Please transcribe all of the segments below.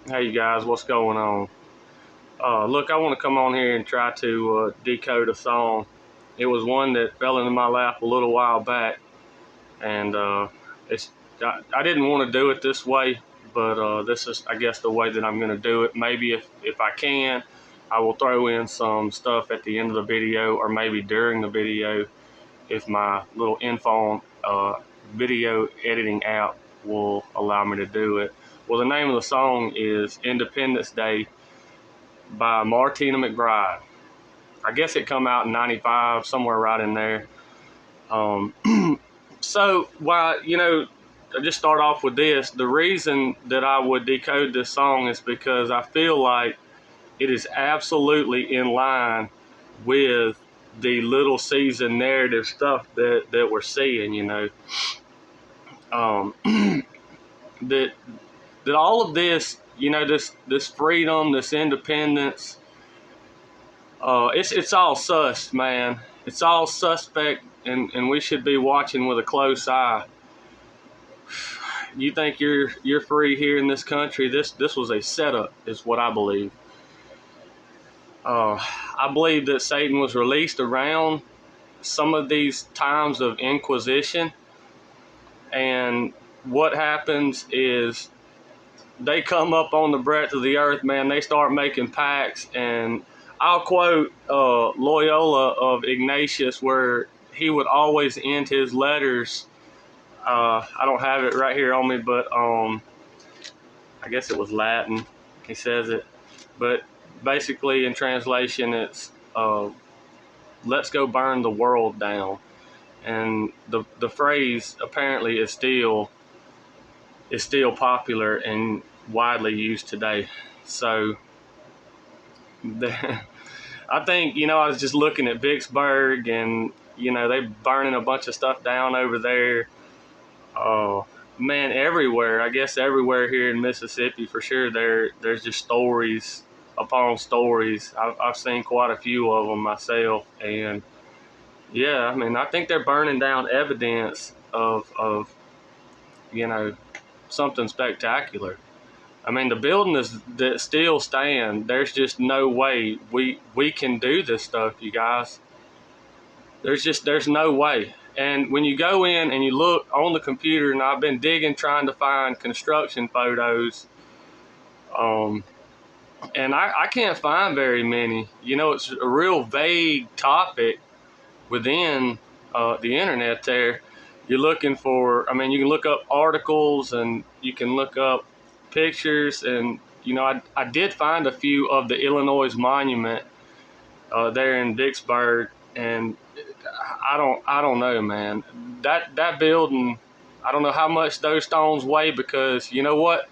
Hey you guys, what's going on? Look, I want to come on here and try to decode a song. It was one that fell into my lap a little while back, and it's I didn't want to do it this way, but this is, I guess, the way that I'm going to do it. Maybe if I can, I will throw in some stuff at the end of the video, or maybe during the video, if my little info video editing app will allow me to do it. Well, the name of the song is Independence Day by Martina McBride. I guess it come out in '95, somewhere right in there. Um, so, I just start off with this. The reason that I would decode this song is because I feel like it is absolutely in line with the Little Caesar narrative stuff that we're seeing, um, that all of this, this freedom, this independence, it's all sus, man. It's all suspect, and we should be watching with a close eye. You think you're free here in this country? This was a setup, is what I believe. I believe that Satan was released around some of these times of inquisition, and what happens is they come up on the breadth of the earth, man. They start making pacts, and I'll quote Loyola of Ignatius, where he would always end his letters. I don't have it right here on me, but I guess it was Latin. He says it, but basically in translation, it's "Let's go burn the world down." And the phrase apparently is still popular and widely used today. So I think, I was just looking at Vicksburg, and they burning a bunch of stuff down over there. Man, everywhere. I guess everywhere here in Mississippi for sure. There's just stories upon stories. I've seen quite a few of them myself, and yeah, I mean, I think they're burning down evidence of something spectacular. I mean, the building that still stand. There's just no way we can do this stuff, you guys. There's no way. And when you go in and you look on the computer, and I've been digging trying to find construction photos, and I can't find very many. It's a real vague topic within the internet there. You're looking for, I mean, you can look up articles and you can look up pictures, and I did find a few of the Illinois monument there in Vicksburg, and I don't know, man. That building, I don't know how much those stones weigh, because you know what?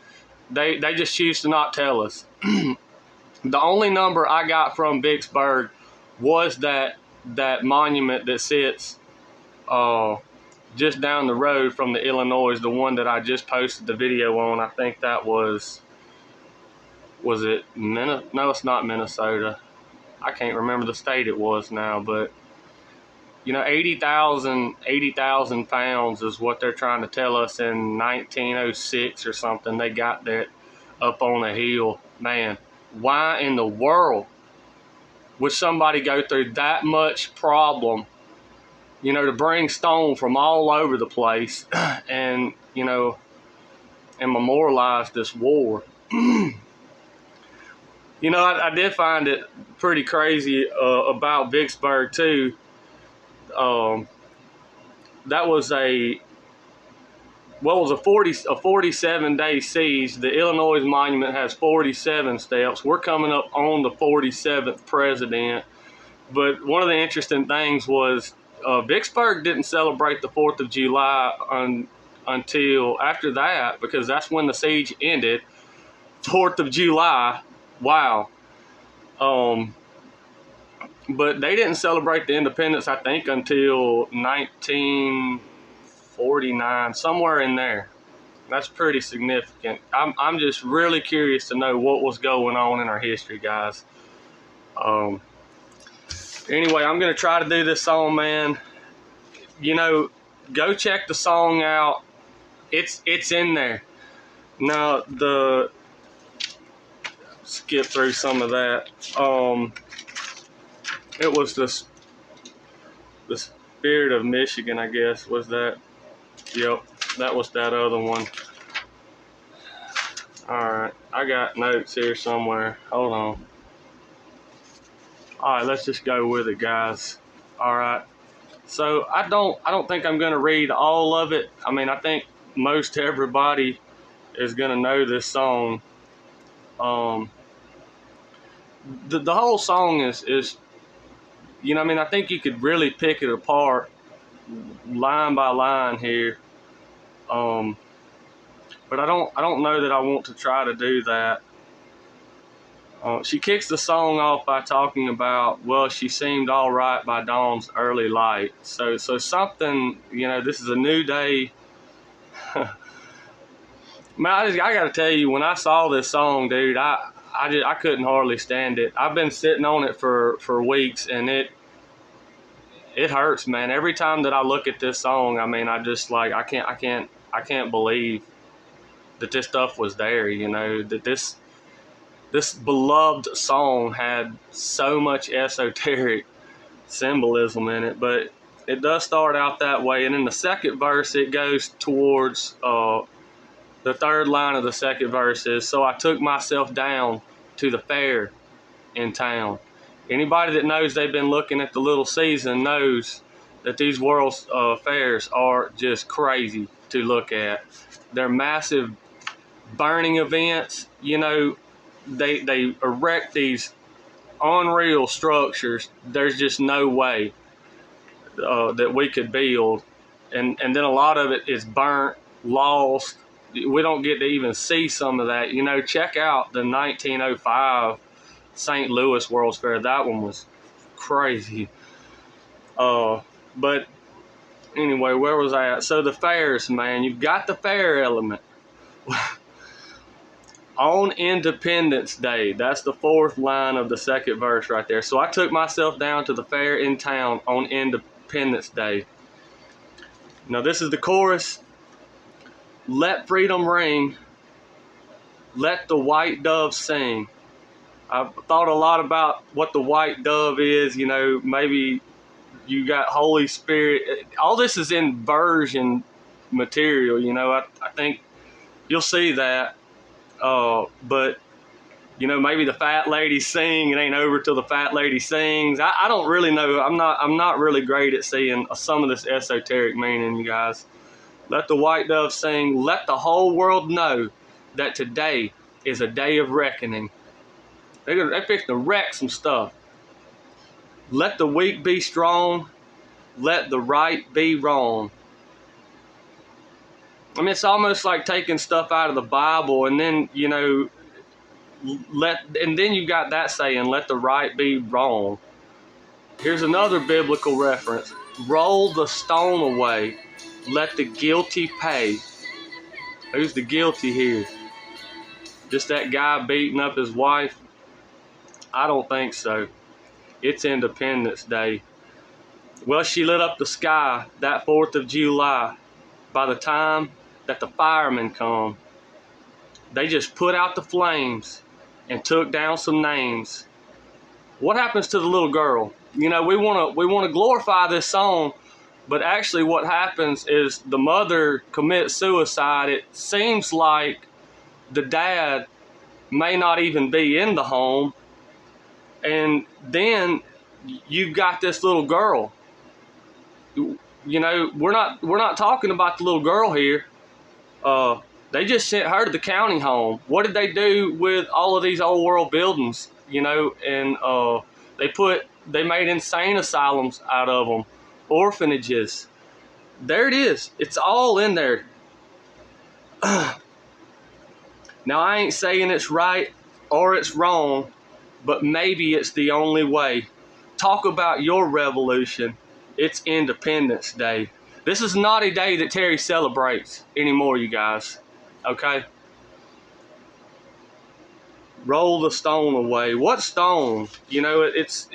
They just choose to not tell us. The only number I got from Vicksburg was that monument that sits just down the road from the Illinois, the one that I just posted the video on. I think that was it no, it's not Minnesota. I can't remember the state it was now, but 80,000 pounds is what they're trying to tell us in 1906 or something. They got that up on a hill. Man, why in the world would somebody go through that much problem, to bring stone from all over the place and, and memorialize this war? I did find it pretty crazy about Vicksburg too. That was a 47-day siege. The Illinois monument has 47 steps. We're coming up on the 47th president. But one of the interesting things was Vicksburg didn't celebrate the 4th of July until after that, because that's when the siege ended. 4th of July. Wow. But they didn't celebrate the independence, I think, until 1949, somewhere in there. That's pretty significant. I'm just really curious to know what was going on in our history, guys. Anyway, I'm going to try to do this song, man. Go check the song out. It's in there. Now, skip through some of that. It was the Spirit of Michigan, I guess, was that. Yep, that was that other one. Alright, I got notes here somewhere. Hold on. Alright, let's just go with it, guys. Alright. So I don't think I'm gonna read all of it. I mean, I think most everybody is gonna know this song. The whole song is you know, I mean, I think you could really pick it apart line by line here. But I don't know that I want to try to do that. She kicks the song off by talking about, well, she seemed all right by dawn's early light. So something, you know, this is a new day. Man, I got to tell you, when I saw this song, dude, I couldn't hardly stand it. I've been sitting on it for weeks, and it hurts, man. Every time that I look at this song, I mean, I just like I can't believe that this stuff was there. You know, that this beloved song had so much esoteric symbolism in it. But it does start out that way, and in the second verse, it goes towards the third line of the second verse is, so I took myself down to the fair in town. Anybody that knows they've been looking at the little season knows that these world fairs are just crazy to look at. They're massive burning events. You know, they erect these unreal structures. There's just no way that we could build. And then a lot of it is burnt, lost. We don't get to even see some of that. You know, check out the 1905 St. Louis World's Fair. That one was crazy. But anyway, where was I at? So the fairs, man, you've got the fair element. On Independence Day, that's the fourth line of the second verse right there. So I took myself down to the fair in town on Independence Day. Now this is the chorus. Let freedom ring, let the white dove sing. I've thought a lot about what the white dove is. You know, maybe you got Holy Spirit. All this is in version material, you know. I think you'll see that. But, you know, maybe the fat lady sing. It ain't over till the fat lady sings. I don't really know. I'm not really great at seeing some of this esoteric meaning, you guys. Let the white dove sing. Let the whole world know that today is a day of reckoning. They're fixing to wreck some stuff. Let the weak be strong. Let the right be wrong. I mean, it's almost like taking stuff out of the Bible, and then, you know, and then you got that saying, let the right be wrong. Here's another biblical reference. Roll the stone away. Let the guilty pay. Who's the guilty here? Just that guy beating up his wife? I don't think so. It's Independence Day. Well, she lit up the sky that 4th of July. By the time that the firemen come, they just put out the flames and took down some names. What happens to the little girl? You know, we want to glorify this song, but actually what happens is the mother commits suicide. It seems like the dad may not even be in the home, and then you've got this little girl. You know, we're not talking about the little girl here. They just sent her to the county home. What did they do with all of these old world buildings? You know, and they made insane asylums out of them, orphanages. There it is. It's all in there. Now, I ain't saying it's right or it's wrong, but maybe it's the only way. Talk about your revolution. It's Independence Day. This is not a day that Terry celebrates anymore, you guys. Okay? Roll the stone away. What stone? You know, it.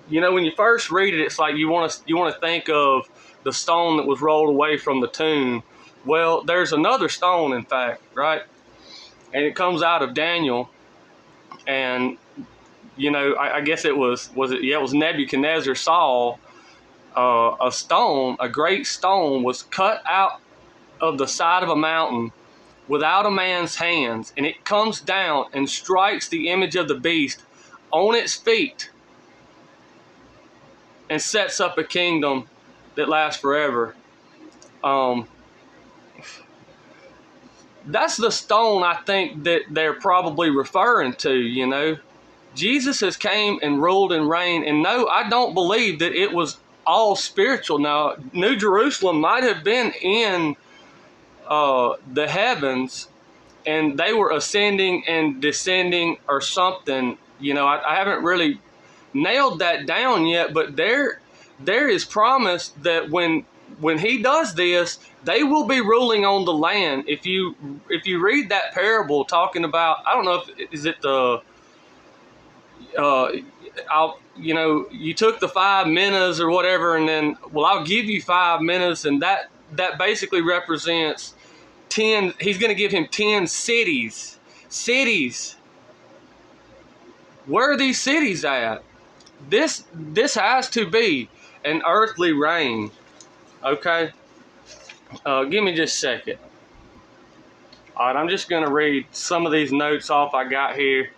You know, when you first read it, it's like you want to think of the stone that was rolled away from the tomb. Well, there's another stone, in fact, right? And it comes out of Daniel And you know, I guess it was it? Yeah, it was Nebuchadnezzar saw a stone, a great stone, was cut out of the side of a mountain without a man's hands, and it comes down and strikes the image of the beast on its feet and sets up a kingdom that lasts forever. That's the stone I think that they're probably referring to, you know. Jesus has came and ruled and reigned, and no, I don't believe that it was all spiritual. Now, New Jerusalem might have been in the heavens, and they were ascending and descending or something. You know, I haven't really nailed that down yet, but there is promise that when he does this, they will be ruling on the land. If you read that parable talking about, I don't know if is it the you know, you took the 5 minas or whatever, and then, well, I'll give you 5 minas, and that basically represents 10. He's going to give him 10 cities. Cities. Where are these cities at? This has to be an earthly reign. Okay. Give me just a second. All right, I'm just going to read some of these notes off I got here.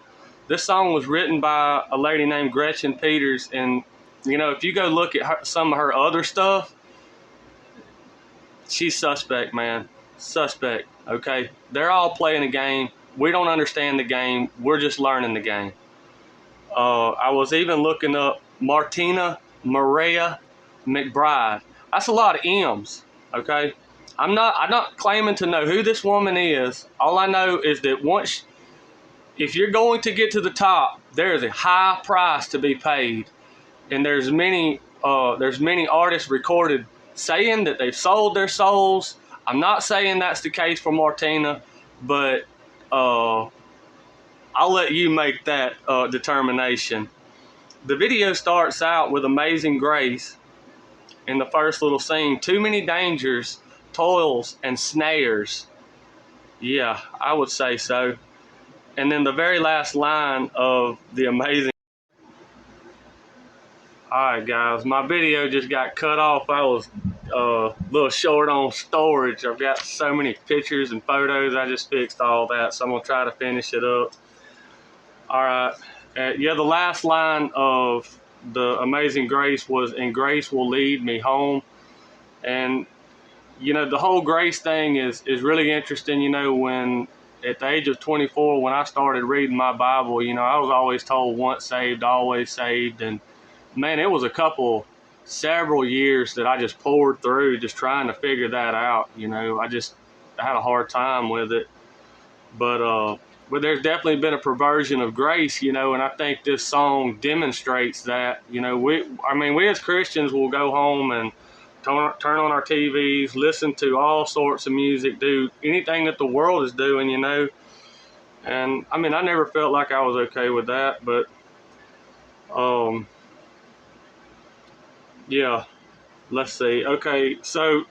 This song was written by a lady named Gretchen Peters, and you know, if you go look at some of her other stuff, she's suspect, man. Suspect, okay? They're all playing a game. We don't understand the game. We're just learning the game. I was even looking up Martina Maria McBride. That's a lot of M's, okay? I'm not claiming to know who this woman is. All I know is that if you're going to get to the top, there is a high price to be paid, and there's many artists recorded saying that they've sold their souls. I'm not saying that's the case for Martina, but I'll let you make that determination. The video starts out with Amazing Grace in the first little scene. Too many dangers, toils, and snares. Yeah, I would say so. And then the very last line of the Amazing. Alright guys, my video just got cut off. I was a little short on storage. I've got so many pictures and photos. I just fixed all that, so I'm going to try to finish it up. Alright, yeah, the last line of the Amazing Grace was, "And grace will lead me home." And, you know, the whole grace thing is really interesting. You know, when at the age of 24, when I started reading my Bible, you know, I was always told once saved, always saved. And man, it was several years that I just poured through just trying to figure that out. You know, I had a hard time with it. But there's definitely been a perversion of grace, you know, and I think this song demonstrates that. You know, we as Christians will go home and turn on our TVs, listen to all sorts of music, do anything that the world is doing, you know. And I mean, I never felt like I was okay with that, but yeah, let's see. Okay, so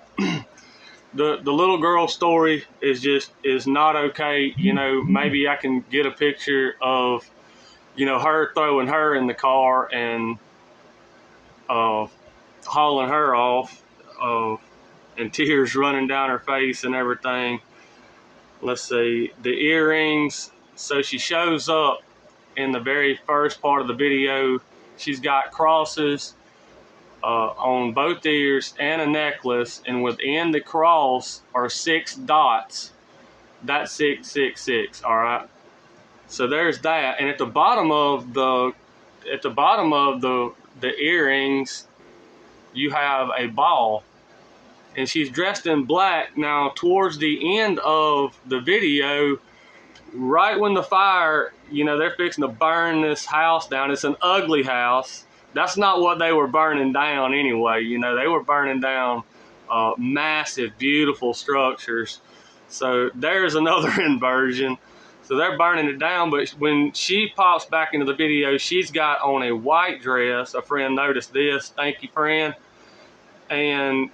the little girl story is not okay. You know, maybe I can get a picture of, you know, her throwing her in the car and hauling her off, and tears running down her face and everything. Let's see, the earrings. So she shows up in the very first part of the video. She's got crosses on both ears and a necklace, and within the cross are 6 dots. That's 666. All right. So there's that, and at the bottom of the earrings, you have a ball, and she's dressed in black. Now, towards the end of the video, right when the fire, you know, they're fixing to burn this house down. It's an ugly house. That's not what they were burning down anyway. You know, they were burning down massive, beautiful structures. So there's another inversion. So they're burning it down, but when she pops back into the video, she's got on a white dress. A friend noticed this. Thank you, friend. And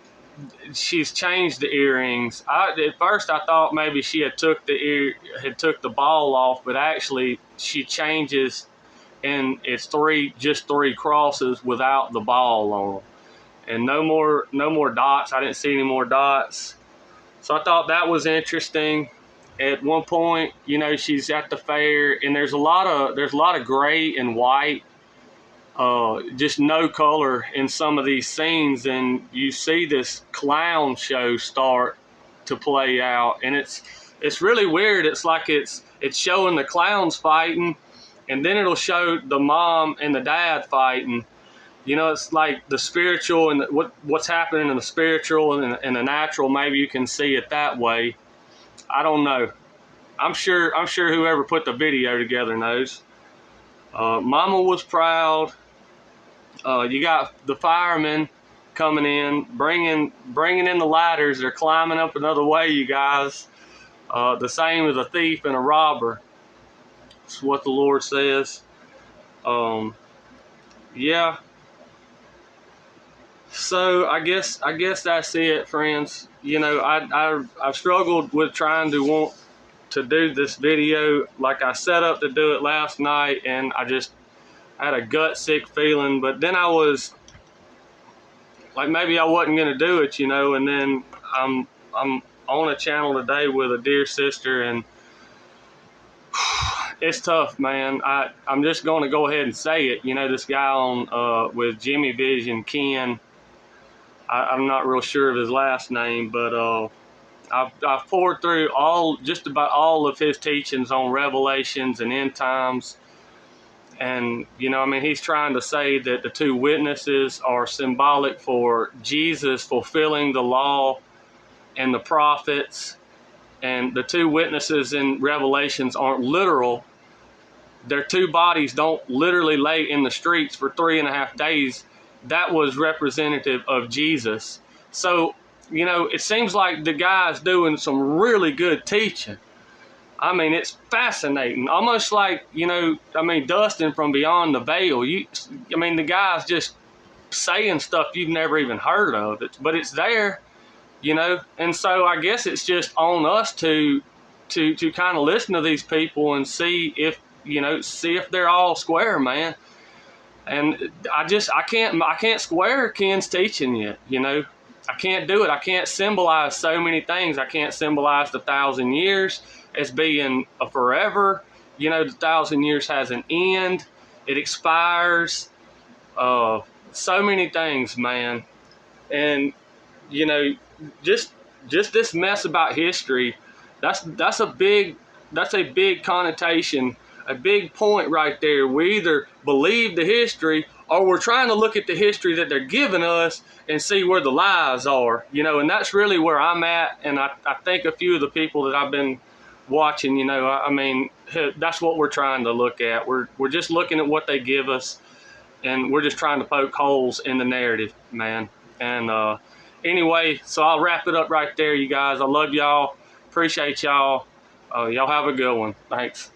she's changed the earrings. At first I thought maybe she had took the ball off, but actually she changes, and it's just three crosses without the ball on them, and no more dots. I didn't see any more dots, so I thought that was interesting. At one point, you know, she's at the fair, and there's a lot of gray and white, just no color in some of these scenes, and you see this clown show start to play out, and it's really weird. It's like it's showing the clowns fighting, and then it'll show the mom and the dad fighting. You know, it's like the spiritual and what's happening in the spiritual and the natural. Maybe you can see it that way. I don't know. I'm sure whoever put the video together knows. Mama was proud. You got the firemen coming in, bringing in the ladders. They're climbing up another way, you guys. The same as a thief and a robber. That's what the Lord says. Yeah. So I guess that's it, friends. You know, I've struggled with trying to want to do this video. Like, I set up to do it last night, and I had a gut sick feeling, but then I was like, maybe I wasn't gonna do it, you know. And then I'm on a channel today with a dear sister, and it's tough, man. I'm just gonna go ahead and say it. You know, this guy on with Jimmy Vision, Ken. I'm not real sure of his last name, but I've poured through just about all of his teachings on Revelations and end times. And, you know, I mean, he's trying to say that the two witnesses are symbolic for Jesus fulfilling the law and the prophets. And the two witnesses in Revelations aren't literal. Their two bodies don't literally lay in the streets for 3.5 days. That was representative of Jesus. So, you know, it seems like the guy's doing some really good teaching. I mean, it's fascinating. Almost like, you know, I mean, Dustin from Beyond the Veil. I mean, the guy's just saying stuff you've never even heard of. But it's there, you know. And so I guess it's just on us to kind of listen to these people and see if they're all square, man. And I can't square Ken's teaching yet, you know. I can't do it. I can't symbolize so many things. I can't symbolize the 1,000 years as being a forever. You know, the 1,000 years has an end. It expires. So many things, man. And, you know, just this mess about history, that's a big connotation, a big point right there. We either believe the history, or we're trying to look at the history that they're giving us and see where the lies are, you know. And that's really where I'm at. And I think a few of the people that I've been watching, you know, I mean, that's what we're trying to look at. We're just looking at what they give us, and we're just trying to poke holes in the narrative, man. And anyway, so I'll wrap it up right there, you guys. I love y'all. Appreciate y'all. Y'all have a good one. Thanks.